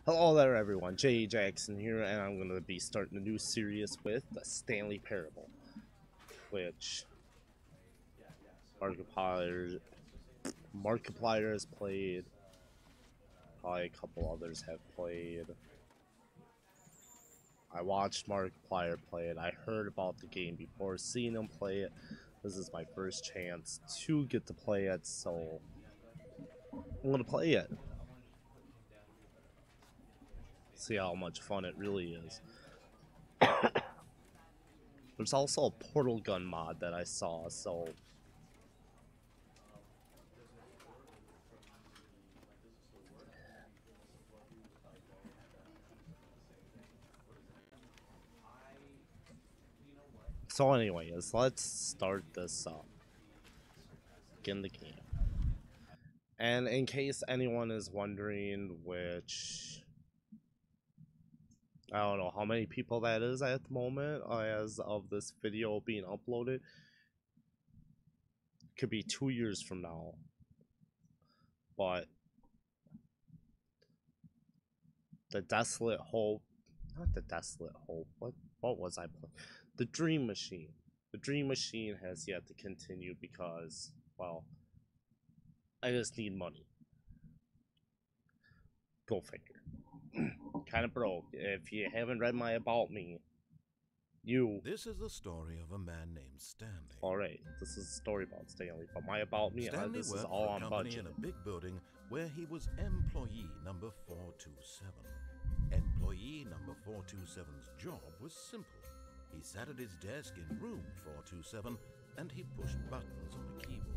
Hello there everyone, J. Jackson here, and I'm going to be starting a new series with the Stanley Parable, which Markiplier has played, probably a couple others have played. I watched Markiplier play it, I heard about the game before seeing him play it. This is my first chance to get to play it, so I'm going to play it. See how much fun it really is. There's also a portal gun mod that I saw, so anyways, let's start this up. Begin the game. And in case anyone is wondering which, I don't know how many people that is at the moment as of this video being uploaded. Could be 2 years from now. But the Desolate Hope, not the Desolate Hope, what was I playing? The Dream Machine. The Dream Machine has yet to continue because, well, I just need money. Go figure. Kind of broke. If you haven't read my About Me, This is the story of a man named Stanley. Alright, this is a story about Stanley, but my About Me, Stanley this worked is all for a on company budget. in a big building where he was employee number 427. Employee number 427's job was simple. He sat at his desk in room 427 and he pushed buttons on a keyboard.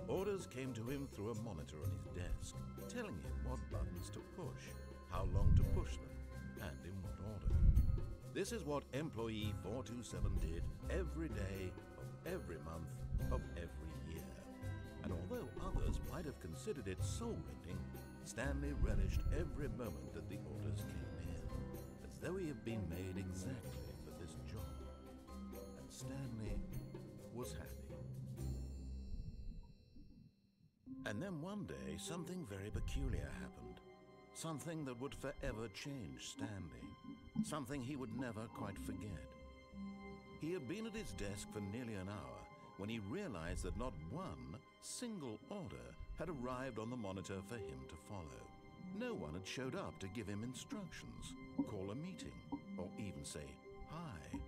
Orders came to him through a monitor on his desk, telling him what buttons to push, how long to push them, and in what order. This is what employee 427 did every day of every month of every year. And although others might have considered it soul-rending, Stanley relished every moment that the orders came in, as though he had been made exactly for this job. And Stanley was happy. And then one day, something very peculiar happened. Something that would forever change Stanley. Something he would never quite forget. He had been at his desk for nearly an hour when he realized that not one single order had arrived on the monitor for him to follow. No one had showed up to give him instructions, call a meeting, or even say hi.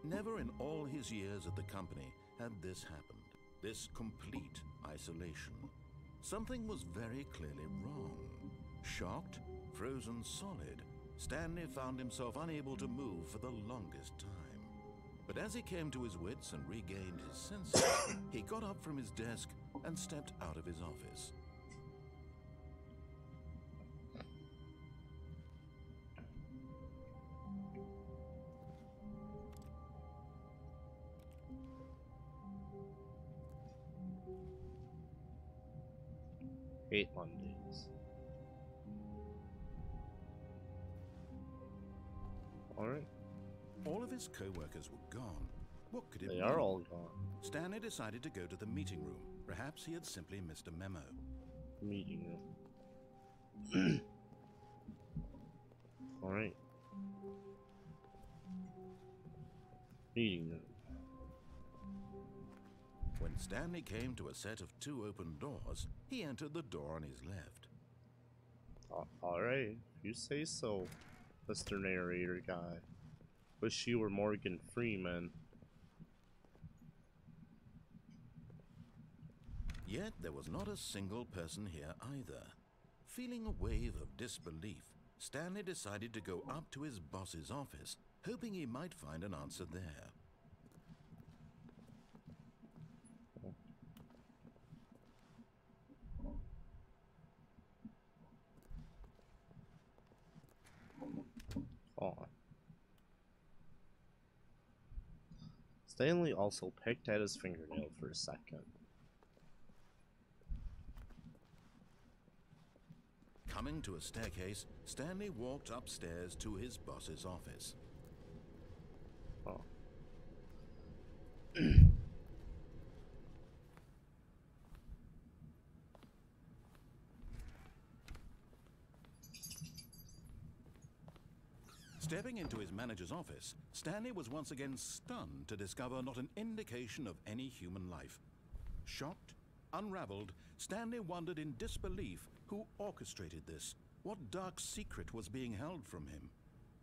Never in all his years at the company had this happened. This complete isolation. Something was very clearly wrong. Shocked, frozen solid, Stanley found himself unable to move for the longest time. But as he came to his wits and regained his senses, he got up from his desk and stepped out of his office. Hate Mondays. Alright. All of his co-workers were gone. What could it mean? They are all gone. Stanley decided to go to the meeting room. Perhaps he had simply missed a memo. Meeting room. Alright. Meeting room. When Stanley came to a set of 2 open doors, he entered the door on his left. Alright, you say so, Mr. Narrator guy. Wish you were Morgan Freeman. Yet there was not a single person here either. Feeling a wave of disbelief, Stanley decided to go up to his boss's office, hoping he might find an answer there. Oh. Stanley also picked at his fingernail for a second. Coming to a staircase, Stanley walked upstairs to his boss's office. Oh. Stepping into his manager's office, Stanley was once again stunned to discover not an indication of any human life. Shocked, unraveled, Stanley wondered in disbelief who orchestrated this, what dark secret was being held from him.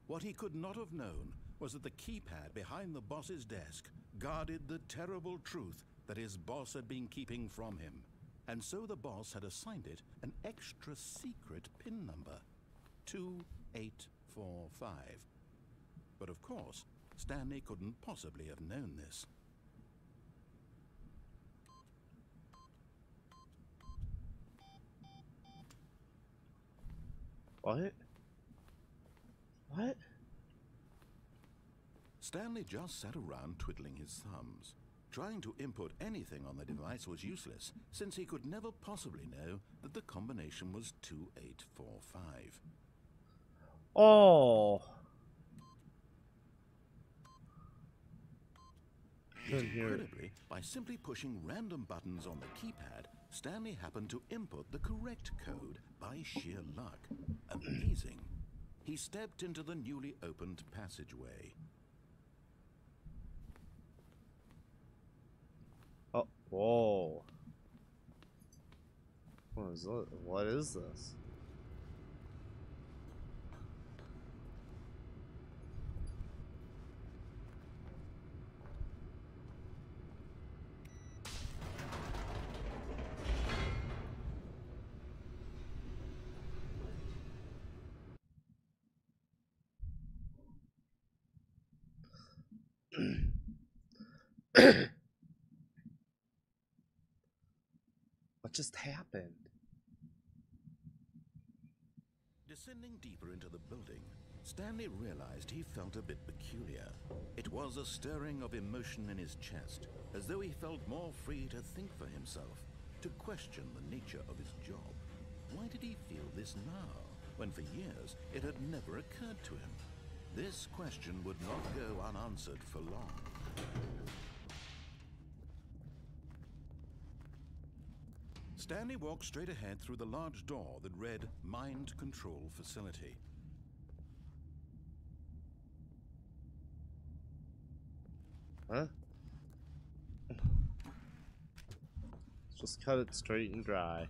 What he could not have known was that the keypad behind the boss's desk guarded the terrible truth that his boss had been keeping from him. And so the boss had assigned it an extra secret PIN number, 2845. But of course, Stanley couldn't possibly have known this. What? What? Stanley just sat around twiddling his thumbs. Trying to input anything on the device was useless, since he could never possibly know that the combination was 2845. Oh. Incredibly, by simply pushing random buttons on the keypad, Stanley happened to input the correct code by sheer luck. Amazing. He stepped into the newly opened passageway. Oh, whoa. What is this? What just happened? Descending deeper into the building, Stanley realized he felt a bit peculiar. It was a stirring of emotion in his chest, as though he felt more free to think for himself, to question the nature of his job. Why did he feel this now, when for years it had never occurred to him? This question would not go unanswered for long. Stanley walked straight ahead through the large door that read Mind Control Facility. Huh? Just cut it straight and dry.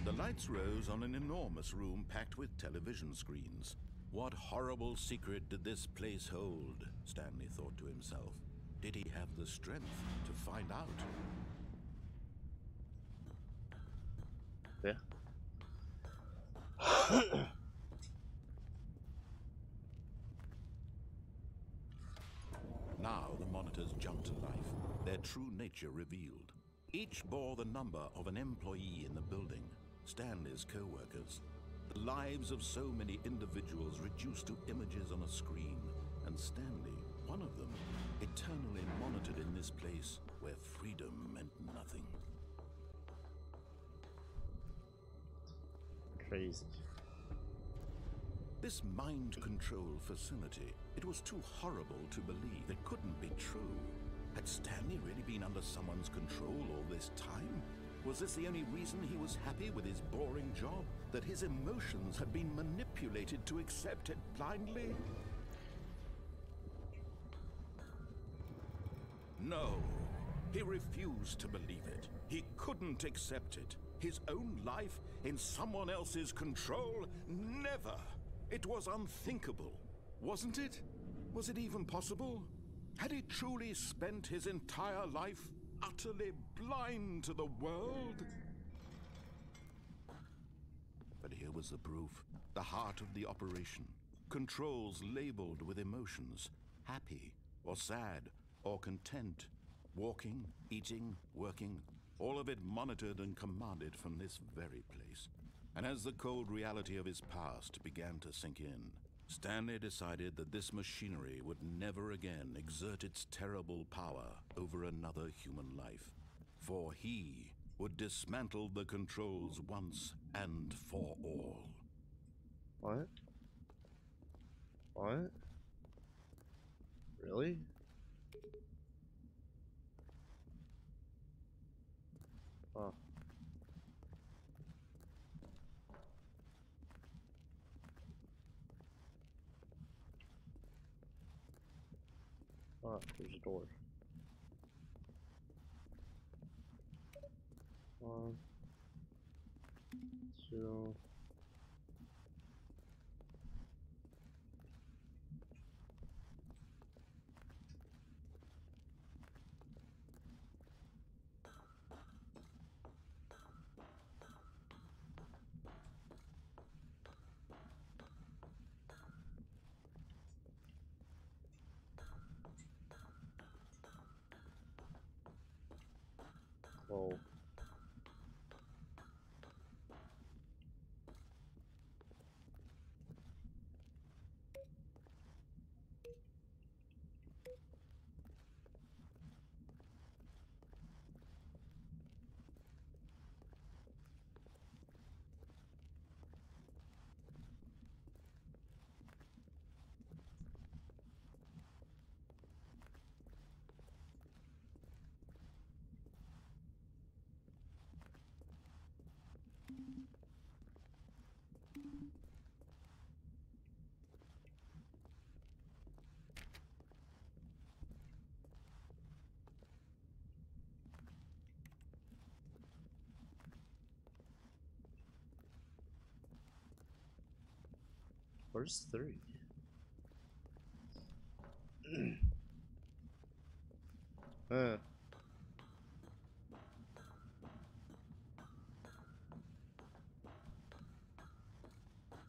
The lights rose on an enormous room packed with television screens. What horrible secret did this place hold? Stanley thought to himself. Did he have the strength to find out? Yeah. Now the monitors jumped to life, their true nature revealed. Each bore the number of an employee in the building, Stanley's co-workers. The lives of so many individuals reduced to images on a screen, and Stanley, one of them, eternally monitored in this place where freedom meant nothing. Crazy. This mind control facility, it was too horrible to believe. It couldn't be true. Had Stanley really been under someone's control all this time? Was this the only reason he was happy with his boring job? That his emotions had been manipulated to accept it blindly? No, he refused to believe it. He couldn't accept it. His own life in someone else's control? Never! It was unthinkable, wasn't it? Was it even possible? Had he truly spent his entire life utterly blind to the world? But here was the proof, the heart of the operation. Controls labeled with emotions, happy or sad or content, walking, eating, working, all of it monitored and commanded from this very place. And as the cold reality of his past began to sink in, Stanley decided that this machinery would never again exert its terrible power over another human life. For he would dismantle the controls once and for all. What? What? Really? Oh. Oh, there's a door. 1, 2. Oh. Where's 3?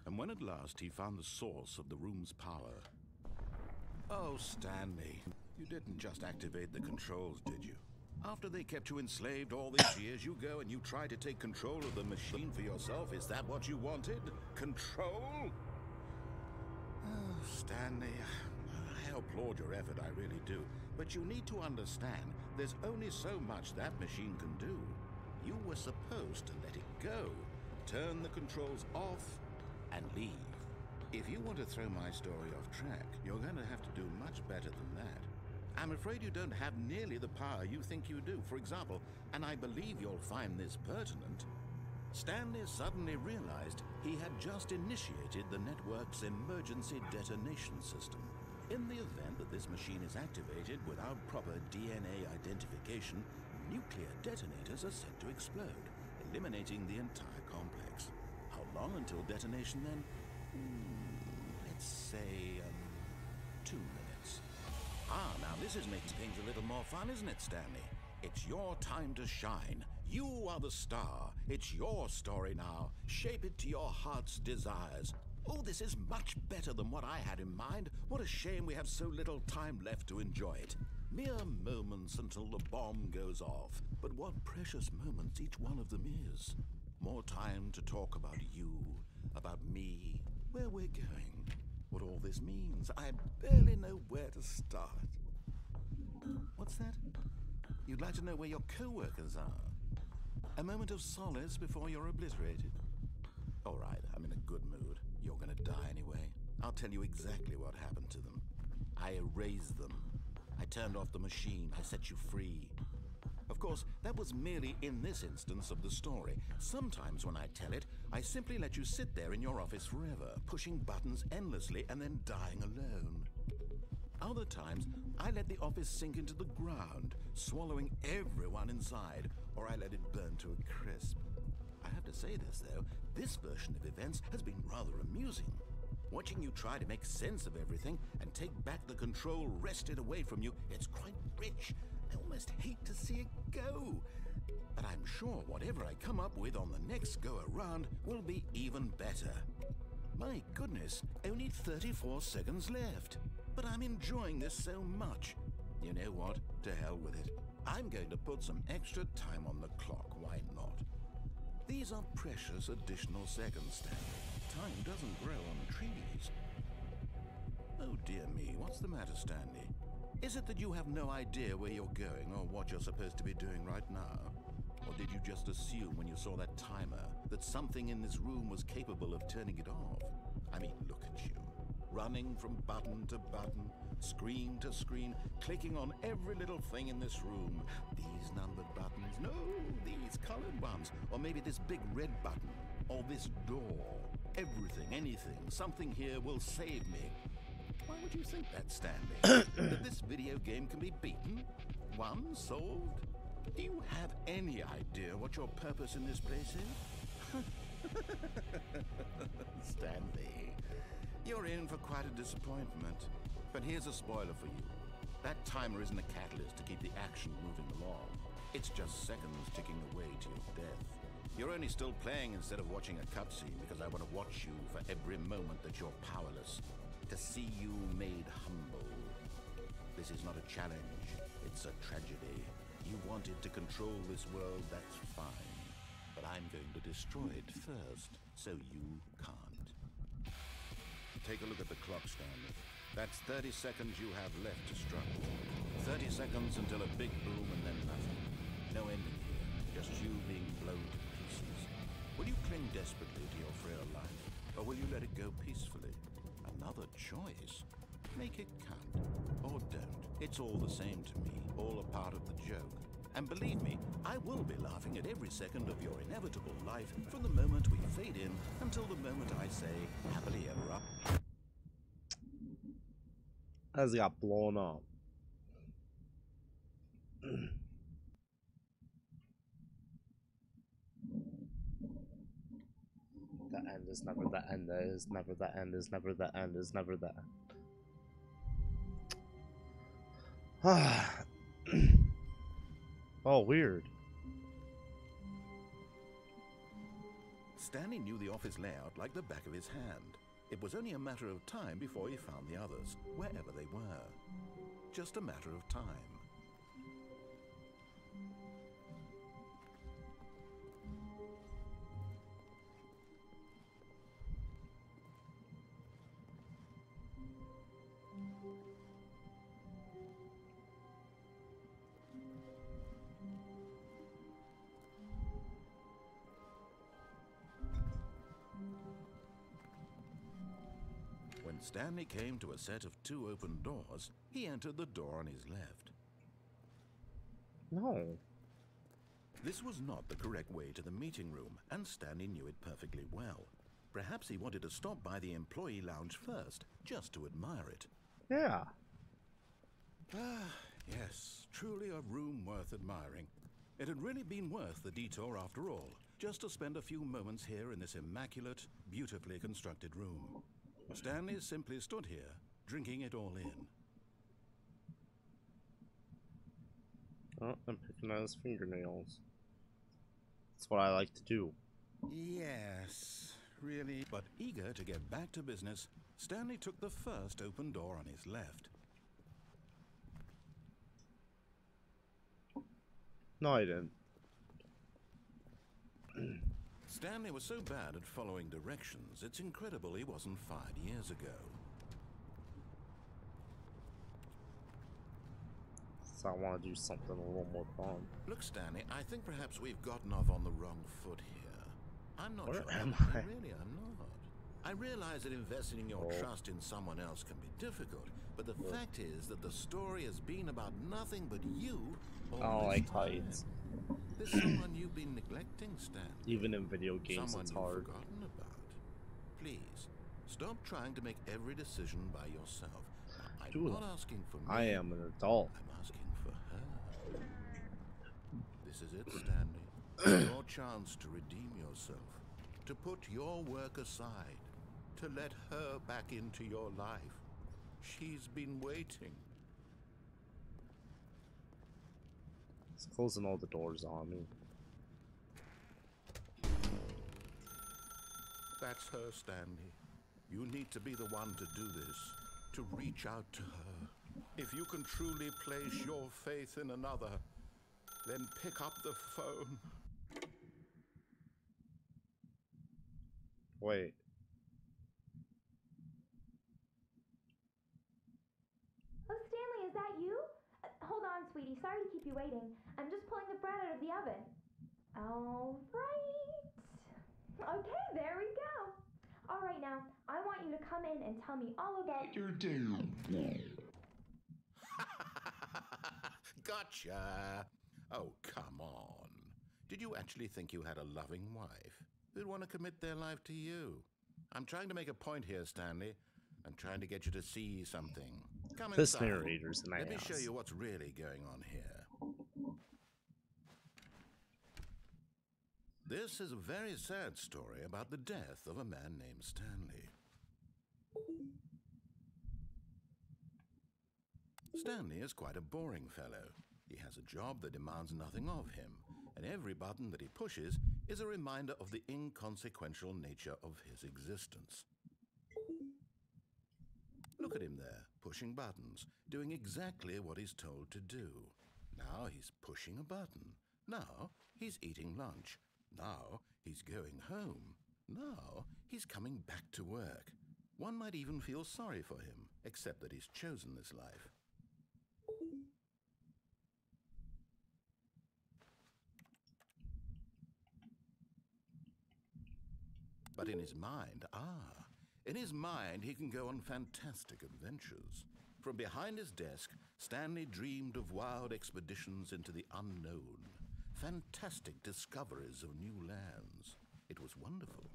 And when at last he found the source of the room's power... Oh, Stanley, you didn't just activate the controls, did you? After they kept you enslaved all these years, you go and you try to take control of the machine for yourself. Is that what you wanted? Control? Oh, Stanley, I applaud your effort, I really do. But you need to understand, there's only so much that machine can do. You were supposed to let it go, turn the controls off, and leave. If you want to throw my story off track, you're going to have to do much better than that. I'm afraid you don't have nearly the power you think you do. For example, and I believe you'll find this pertinent, Stanley suddenly realized he had just initiated the network's emergency detonation system. In the event that this machine is activated without proper DNA identification, nuclear detonators are set to explode, eliminating the entire complex. How long until detonation then? Let's say, 2 minutes. Ah, now this is making things a little more fun, isn't it, Stanley? It's your time to shine. You are the star. It's your story now. Shape it to your heart's desires. Oh, this is much better than what I had in mind. What a shame we have so little time left to enjoy it. Mere moments until the bomb goes off. But what precious moments each one of them is. More time to talk about you, about me, where we're going, what all this means. I barely know where to start. What's that? You'd like to know where your co-workers are? A moment of solace before you're obliterated? All right, I'm in a good mood. You're gonna die anyway. I'll tell you exactly what happened to them. I erased them. I turned off the machine. I set you free. Of course, that was merely in this instance of the story. Sometimes when I tell it, I simply let you sit there in your office forever, pushing buttons endlessly and then dying alone. Other times, I let the office sink into the ground, swallowing everyone inside, or I let it burn to a crisp. I have to say this, though, this version of events has been rather amusing. Watching you try to make sense of everything and take back the control wrested away from you, it's quite rich. I almost hate to see it go. But I'm sure whatever I come up with on the next go-around will be even better. My goodness, only 34 seconds left. But I'm enjoying this so much. You know what? To hell with it. I'm going to put some extra time on the clock, why not? These are precious additional seconds, Stanley. Time doesn't grow on trees. Oh dear me, what's the matter, Stanley? Is it that you have no idea where you're going or what you're supposed to be doing right now? Or did you just assume when you saw that timer that something in this room was capable of turning it off? I mean, look at you. Running from button to button, screen to screen, clicking on every little thing in this room. These numbered buttons, no, these colored ones. Or maybe this big red button, or this door. Everything, anything, something here will save me. Why would you think that, Stanley? That this video game can be beaten? Won? Solved? Do you have any idea what your purpose in this place is? Stanley, you're in for quite a disappointment. But here's a spoiler for you. That timer isn't a catalyst to keep the action moving along. It's just seconds ticking away to your death. You're only still playing instead of watching a cutscene because I want to watch you for every moment that you're powerless. To see you made humble. This is not a challenge. It's a tragedy. You wanted to control this world, that's fine. But I'm going to destroy it first, so you can't. Take a look at the clock, Stanley. That's 30 seconds you have left to struggle. 30 seconds until a big boom and then nothing. No ending here, just you being blown to pieces. Will you cling desperately to your frail life, or will you let it go peacefully? Another choice. Make it count, or don't. It's all the same to me, all a part of the joke. And believe me, I will be laughing at every second of your inevitable life from the moment we fade in until the moment I say, happily ever after. As he got blown up. The end is never the end, is never the end, is never the end, is never the end. Oh, weird. Stanley knew the office layout like the back of his hand. It was only a matter of time before he found the others, wherever they were. Just a matter of time. When Stanley came to a set of 2 open doors, he entered the door on his left. No. This was not the correct way to the meeting room, and Stanley knew it perfectly well. Perhaps he wanted to stop by the employee lounge first, just to admire it. Yeah. Ah, yes, truly a room worth admiring. It had really been worth the detour after all, just to spend a few moments here in this immaculate, beautifully constructed room. Stanley simply stood here, drinking it all in. Oh, I'm picking at his fingernails. That's what I like to do. Yes, really. But eager to get back to business, Stanley took the first open door on his left. No, I didn't. Stanley was so bad at following directions, it's incredible he wasn't fired years ago. So I want to do something a little more fun. Look, Stanley, I think perhaps we've gotten off on the wrong foot here. I'm not Where sure. am I? Really, I'm not. I realize that investing in your trust in someone else can be difficult, but the fact is that the story has been about nothing but you all I don't this like time. heights. There's someone you've been neglecting, Stanley. Even in video games, Someone it's you've hard. forgotten about. Please, stop trying to make every decision by yourself. I'm Dude, not asking for me. I am an adult. I'm asking for her. This is it, Stanley. Your chance to redeem yourself. To put your work aside. To let her back into your life. She's been waiting. It's closing all the doors on me. That's her, Stanley. You need to be the one to do this. To reach out to her. If you can truly place your faith in another, then pick up the phone. Wait. Oh, Stanley, is that you? Hold on, sweetie. Sorry to keep you waiting. I'm just pulling the bread out of the oven. All right. Okay, there we go. All right, now, I want you to come in and tell me all about your day. Gotcha. Oh, come on. Did you actually think you had a loving wife who'd want to commit their life to you? I'm trying to make a point here, Stanley. and trying to get you to see something. Come This inside. narrator's an ass. Let me show you what's really going on here. This is a very sad story about the death of a man named Stanley. Stanley is quite a boring fellow. He has a job that demands nothing of him, and every button that he pushes is a reminder of the inconsequential nature of his existence. Look at him there, pushing buttons, doing exactly what he's told to do. Now he's pushing a button. Now he's eating lunch. Now he's going home. Now he's coming back to work. One might even feel sorry for him, except that he's chosen this life. But in his mind, he can go on fantastic adventures. From behind his desk, Stanley dreamed of wild expeditions into the unknown, fantastic discoveries of new lands. It was wonderful,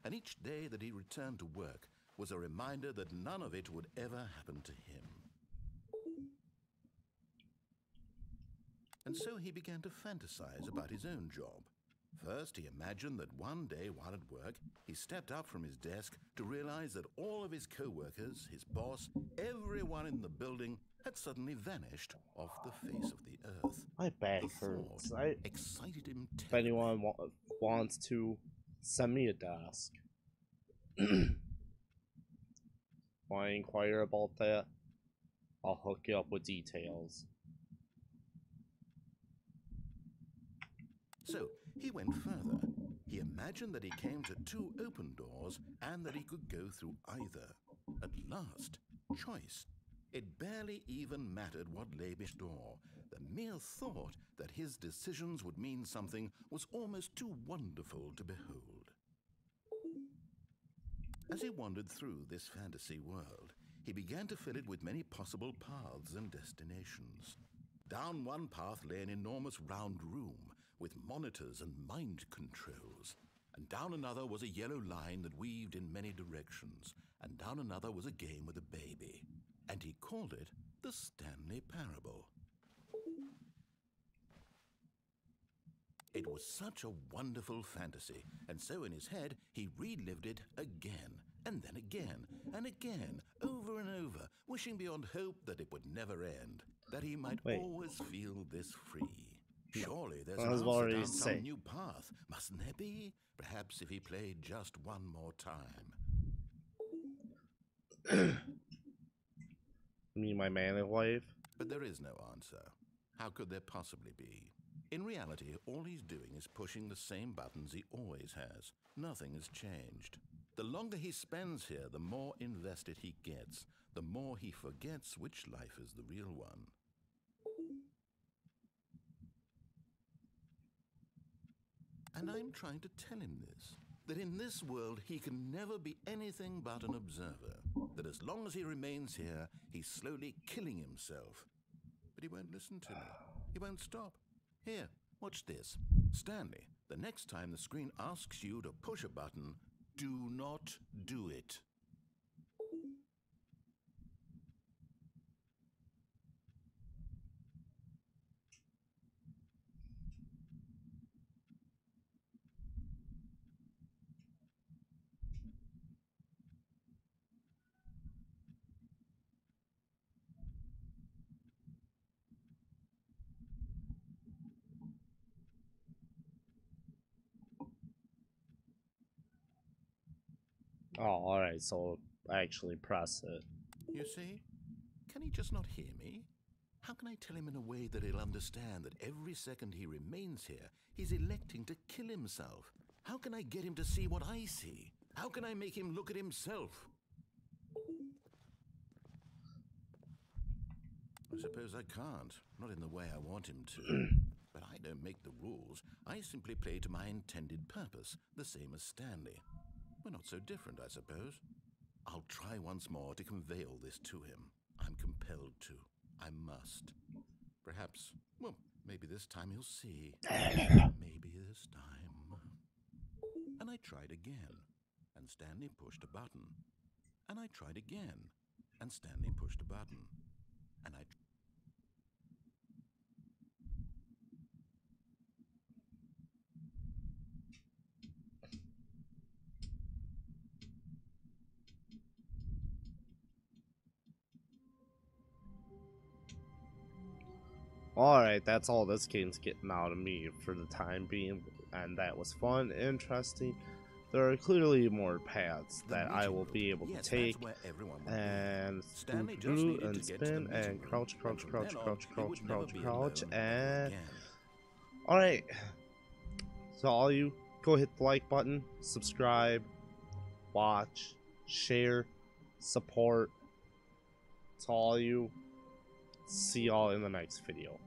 and each day that he returned to work was a reminder that none of it would ever happen to him. And so he began to fantasize about his own job. First, he imagined that one day while at work, he stepped up from his desk to realize that all of his co-workers, his boss, everyone in the building had suddenly vanished off the face of the earth. My back The hurts. thought excited him If terribly. anyone wants to send me a desk, want to inquire about that, I'll hook you up with details. So he went further. He imagined that he came to two open doors and that he could go through either. At last, choice. It barely even mattered what lay behind the door. The mere thought that his decisions would mean something was almost too wonderful to behold. As he wandered through this fantasy world, he began to fill it with many possible paths and destinations. Down one path lay an enormous round room with monitors and mind controls, and down another was a yellow line that weaved in many directions, and down another was a game with a baby, and he called it the Stanley Parable. It was such a wonderful fantasy, and so in his head he relived it again, and then again, and again, over and over, wishing beyond hope that it would never end, that he might always feel this free. Surely there's an answer down some new path, mustn't there be? Perhaps if he played just one more time. Me, my man wife? But there is no answer. How could there possibly be? In reality, all he's doing is pushing the same buttons he always has. Nothing has changed. The longer he spends here, the more invested he gets, the more he forgets which life is the real one. And I'm trying to tell him this, that in this world he can never be anything but an observer, that as long as he remains here, he's slowly killing himself. But he won't listen to me. He won't stop. Here, watch this. Stanley, the next time the screen asks you to push a button, do not do it. Oh, alright, so actually press it. You see? Can he just not hear me? How can I tell him in a way that he'll understand that every second he remains here, he's electing to kill himself? How can I get him to see what I see? How can I make him look at himself? I suppose I can't, not in the way I want him to. But I don't make the rules. I simply play to my intended purpose, the same as Stanley. We're not so different, I suppose. I'll try once more to convey all this to him. I'm compelled to. I must. Perhaps, well, maybe this time he'll see. Maybe this time. And I tried again, and Stanley pushed a button. And I tried again, and Stanley pushed a button. And I... Alright, that's all this game's getting out of me for the time being, and that was fun, interesting. There are clearly more paths that I will be able to take, and through and spin and crouch, and... Alright, so all you, go hit the like button, subscribe, watch, share, support. To all you, see y'all in the next video.